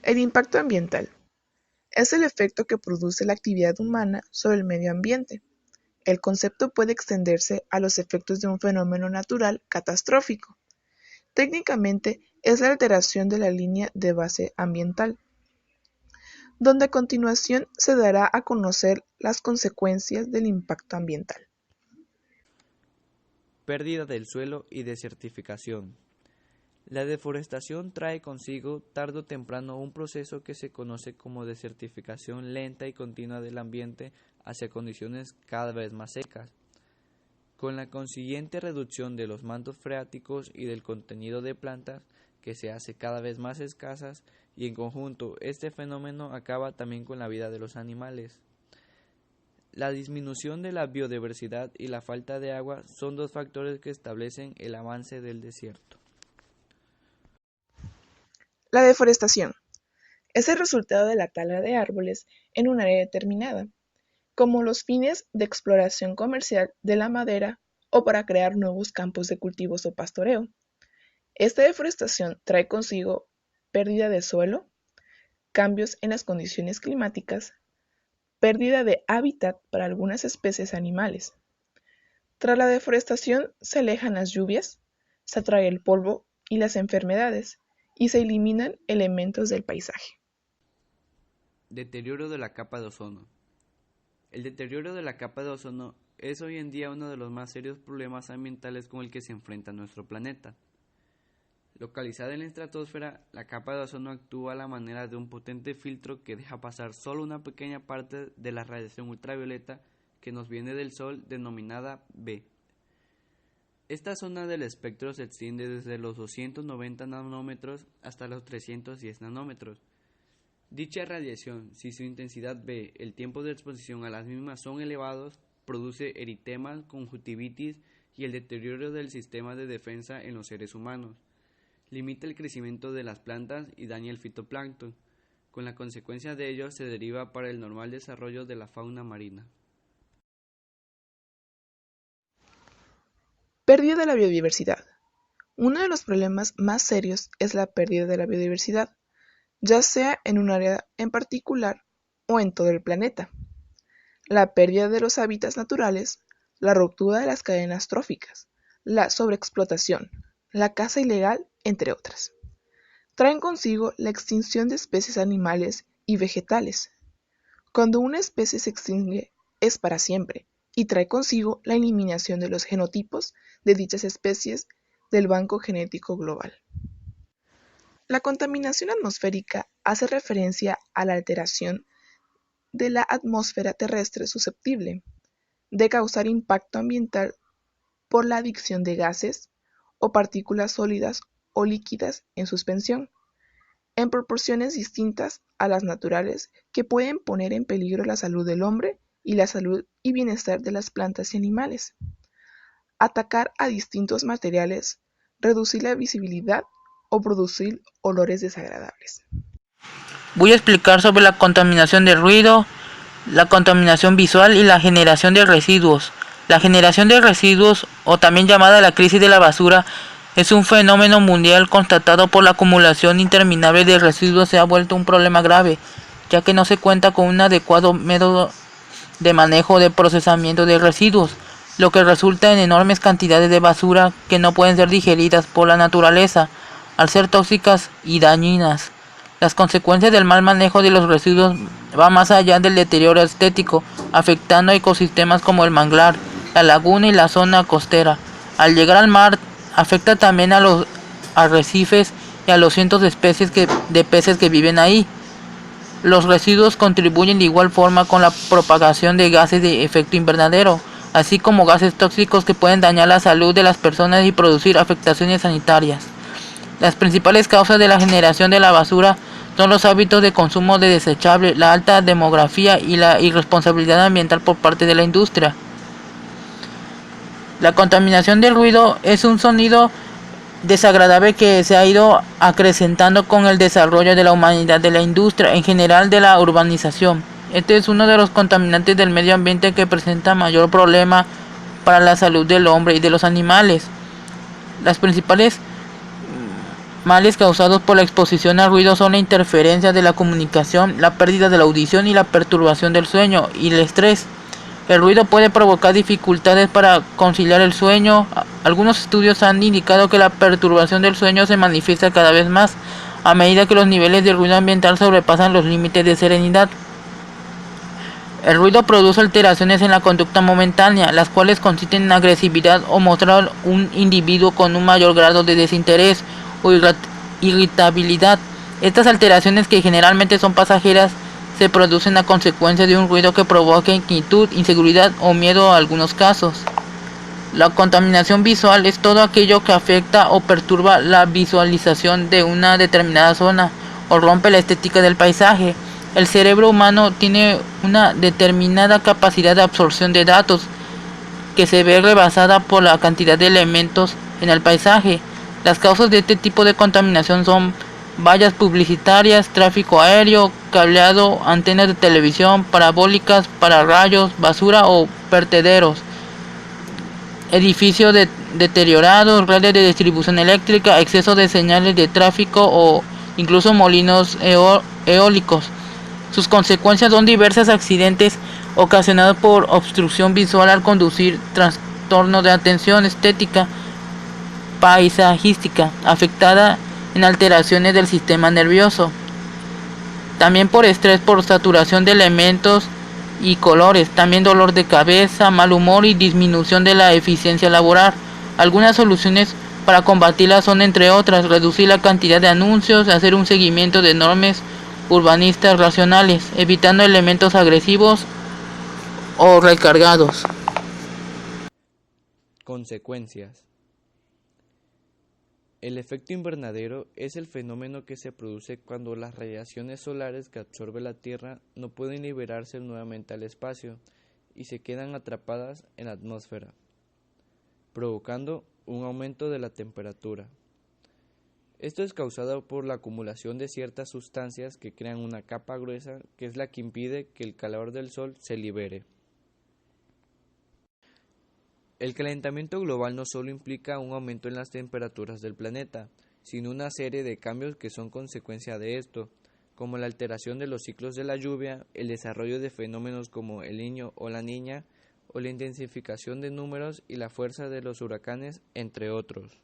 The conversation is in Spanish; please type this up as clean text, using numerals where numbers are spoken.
El impacto ambiental es el efecto que produce la actividad humana sobre el medio ambiente. El concepto puede extenderse a los efectos de un fenómeno natural catastrófico. Técnicamente es la alteración de la línea de base ambiental, donde a continuación se dará a conocer las consecuencias del impacto ambiental. Pérdida del suelo y desertificación. La deforestación trae consigo tarde o temprano un proceso que se conoce como desertificación lenta y continua del ambiente hacia condiciones cada vez más secas, con la consiguiente reducción de los mantos freáticos y del contenido de plantas que se hace cada vez más escasas, y en conjunto este fenómeno acaba también con la vida de los animales. La disminución de la biodiversidad y la falta de agua son dos factores que establecen el avance del desierto. La deforestación es el resultado de la tala de árboles en un área determinada, como los fines de exploración comercial de la madera o para crear nuevos campos de cultivos o pastoreo. Esta deforestación trae consigo pérdida de suelo, cambios en las condiciones climáticas, pérdida de hábitat para algunas especies animales. Tras la deforestación se alejan las lluvias, se atrae el polvo y las enfermedades, y se eliminan elementos del paisaje. Deterioro de la capa de ozono. El deterioro de la capa de ozono es hoy en día uno de los más serios problemas ambientales con el que se enfrenta nuestro planeta. Localizada en la estratosfera, la capa de ozono actúa a la manera de un potente filtro que deja pasar solo una pequeña parte de la radiación ultravioleta que nos viene del Sol, denominada B. Esta zona del espectro se extiende desde los 290 nanómetros hasta los 310 nanómetros. Dicha radiación, si su intensidad B, el tiempo de exposición a las mismas son elevados, produce eritemas, conjuntivitis y el deterioro del sistema de defensa en los seres humanos. Limita el crecimiento de las plantas y daña el fitoplancton. Con la consecuencia de ello se deriva para el normal desarrollo de la fauna marina. Pérdida de la biodiversidad. Uno de los problemas más serios es la pérdida de la biodiversidad, ya sea en un área en particular o en todo el planeta. La pérdida de los hábitats naturales, la ruptura de las cadenas tróficas, la sobreexplotación, la caza ilegal, entre otras. Traen consigo la extinción de especies animales y vegetales. Cuando una especie se extingue, es para siempre, y trae consigo la eliminación de los genotipos de dichas especies del banco genético global. La contaminación atmosférica hace referencia a la alteración de la atmósfera terrestre susceptible de causar impacto ambiental por la adicción de gases o partículas sólidas o líquidas en suspensión, en proporciones distintas a las naturales, que pueden poner en peligro la salud del hombre y la salud y bienestar de las plantas y animales. Atacar a distintos materiales, reducir la visibilidad o producir olores desagradables. Voy a explicar sobre la contaminación de ruido, la contaminación visual y la generación de residuos. La generación de residuos, o también llamada la crisis de la basura, es un fenómeno mundial constatado por la acumulación interminable de residuos. Se ha vuelto un problema grave, ya que no se cuenta con un adecuado método de manejo de procesamiento de residuos, lo que resulta en enormes cantidades de basura que no pueden ser digeridas por la naturaleza, al ser tóxicas y dañinas. Las consecuencias del mal manejo de los residuos van más allá del deterioro estético, afectando a ecosistemas como el manglar, la laguna y la zona costera. Al llegar al mar, afecta también a los arrecifes y a los cientos de especies de peces que viven ahí. Los residuos contribuyen de igual forma con la propagación de gases de efecto invernadero, así como gases tóxicos que pueden dañar la salud de las personas y producir afectaciones sanitarias. Las principales causas de la generación de la basura son los hábitos de consumo de desechables, la alta demografía y la irresponsabilidad ambiental por parte de la industria. La contaminación del ruido es un sonido desagradable que se ha ido acrecentando con el desarrollo de la humanidad, de la industria, en general de la urbanización. Este es uno de los contaminantes del medio ambiente que presenta mayor problema para la salud del hombre y de los animales. Las principales males causados por la exposición al ruido son la interferencia de la comunicación, la pérdida de la audición y la perturbación del sueño y el estrés. El ruido puede provocar dificultades para conciliar el sueño. Algunos estudios han indicado que la perturbación del sueño se manifiesta cada vez más a medida que los niveles de ruido ambiental sobrepasan los límites de serenidad. El ruido produce alteraciones en la conducta momentánea, las cuales consisten en agresividad o mostrar un individuo con un mayor grado de desinterés o irritabilidad. Estas alteraciones, que generalmente son pasajeras, se producen a consecuencia de un ruido que provoca inquietud, inseguridad o miedo en algunos casos. La contaminación visual es todo aquello que afecta o perturba la visualización de una determinada zona o rompe la estética del paisaje. El cerebro humano tiene una determinada capacidad de absorción de datos que se ve rebasada por la cantidad de elementos en el paisaje. Las causas de este tipo de contaminación son vallas publicitarias, tráfico aéreo, cableado, antenas de televisión, parabólicas, pararrayos, basura o vertederos, edificios deteriorados, redes de distribución eléctrica, exceso de señales de tráfico o incluso molinos eólicos. Sus consecuencias son diversos accidentes ocasionados por obstrucción visual al conducir, trastorno de atención estética, paisajística, afectada en alteraciones del sistema nervioso. También por estrés, por saturación de elementos y colores, también dolor de cabeza, mal humor y disminución de la eficiencia laboral. Algunas soluciones para combatirla son, entre otras, reducir la cantidad de anuncios, hacer un seguimiento de normas urbanistas racionales, evitando elementos agresivos o recargados. Consecuencias. El efecto invernadero es el fenómeno que se produce cuando las radiaciones solares que absorbe la Tierra no pueden liberarse nuevamente al espacio y se quedan atrapadas en la atmósfera, provocando un aumento de la temperatura. Esto es causado por la acumulación de ciertas sustancias que crean una capa gruesa que es la que impide que el calor del Sol se libere. El calentamiento global no solo implica un aumento en las temperaturas del planeta, sino una serie de cambios que son consecuencia de esto, como la alteración de los ciclos de la lluvia, el desarrollo de fenómenos como el Niño o la Niña, o la intensificación de números y la fuerza de los huracanes, entre otros.